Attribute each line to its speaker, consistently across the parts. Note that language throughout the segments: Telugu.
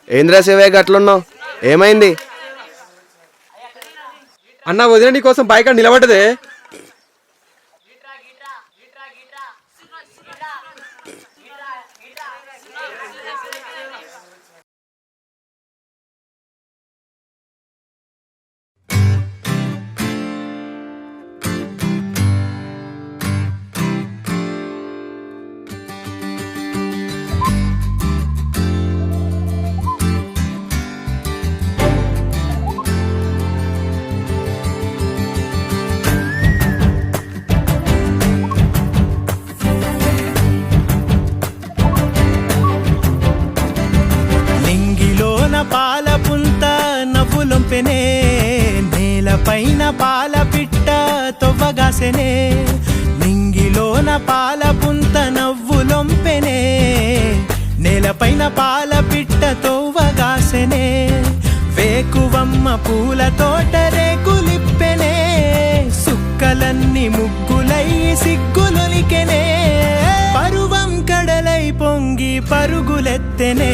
Speaker 1: ఏంద్రా శివయ్య గట్లున్నావు, ఏమైంది?
Speaker 2: అన్న వదిన నీ కోసం బైక్ నిలబడ్డదే.
Speaker 3: పాలపుంత నవ్వులొంపెనే, నేలపైన పాల పిట్ట తొవ్వగాసెనే. నింగిలోన పాలపుంత నవ్వులొంపెనే, నేలపైన పాల పిట్ట తొవ్వగాసెనే. వేకువమ్మ పూల తోట రేకులిప్పెనే, సుక్కలన్నీ ముగ్గులై సిగ్గులొలికెనే. పరువం కడలై పొంగి పరుగులెత్తెనే.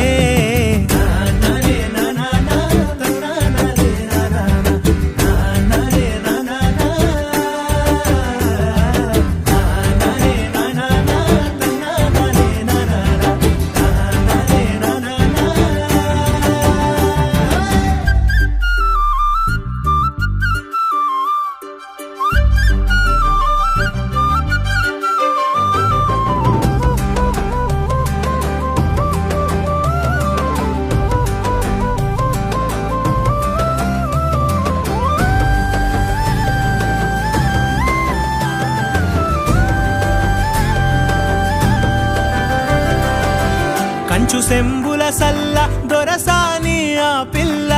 Speaker 3: కంచు సెంబుల సల్ల దొరసాని ఆ పిల్ల,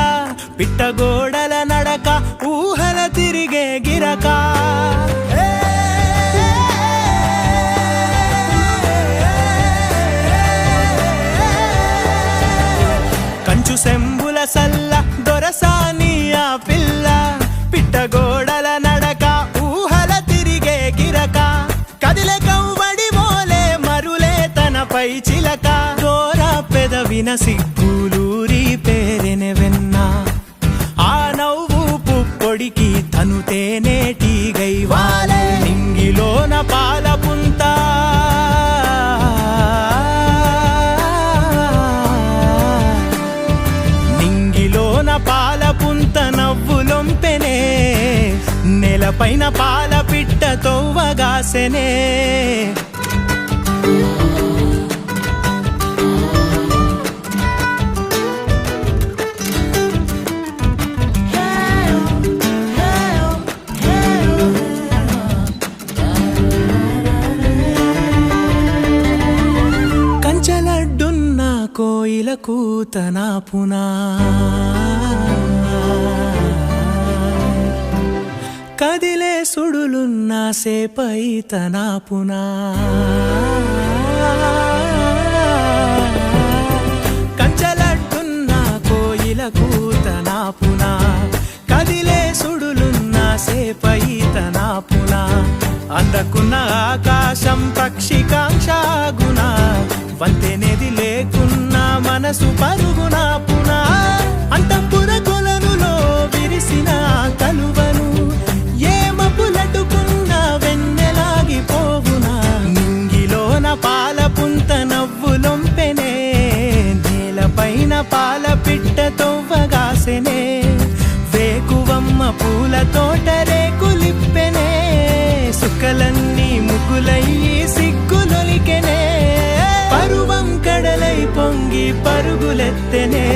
Speaker 3: పిట్టగోడల నడక ఊహల తిరిగే గిరక. కంచు సెంబుల సల్ల దొరసాని ఆ పిల్ల, పిట్టగోడల నడక ఊహల తిరిగే గిరక. కదిలే కవ్వడి మోలే మరులే తనపై చిలక. పెదవిన సిగ్గులూరి పేరెనె వెన్న, ఆ నవ్వు పుప్పొడికి తను తేనేటిగై వాలే. నింగిలోన పాలపుంత, నింగిలోన పాలపుంత నవ్వులొంపెనే, నేలపైన పాల పిట్ట తొవ్వగాసెనే. కోయిల కూతనా పునా, కదిలే సుడులున్నా సేపై తనా పునా. కంచలడ్డున్న కోయిల కూతనా పునా, కదిలే సుడులున్నా సేపై తనా పునా. అందకున్న ఆకాశం పక్షికాంక్షాగుణ, వంతెనేది లేకున్నా మనసు పరుగున పునా. అంతఃపుర కొలనులో విరిసిన కలువను, ఏ మపులటుకున్న వెన్నెలాగిపోవునా. నింగిలోన పాలపుంత నవ్వులొంపెనే, నేలపైన పాల పిట్ట తొవ్వగాసెనే. వేకువమ్మ పూల తోట రేకులిప్పెనే, సుక్కలన్నీ ముగ్గులయ్యి సిగ్గులొలికెనే. పరువం కడలై పొంగి పరుగులెత్తెనే.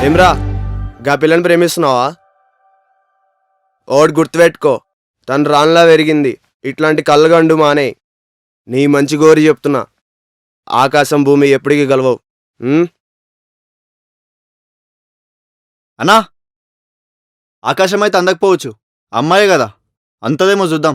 Speaker 1: ఏమ్రా, గా పిల్లని ప్రేమిస్తున్నావా? ఓడి గుర్తుపెట్టుకో, తను రాన్లా పెరిగింది. ఇట్లాంటి కళ్ళగండు మానే. నీ మంచి గోరి చెప్తున్నా, ఆకాశం భూమి ఎప్పటికీ గలవవు.
Speaker 4: అన్నా ఆకాశం అయితే అందకపోవచ్చు, అమ్మాయే కదా, అంతదేమో చూద్దాం.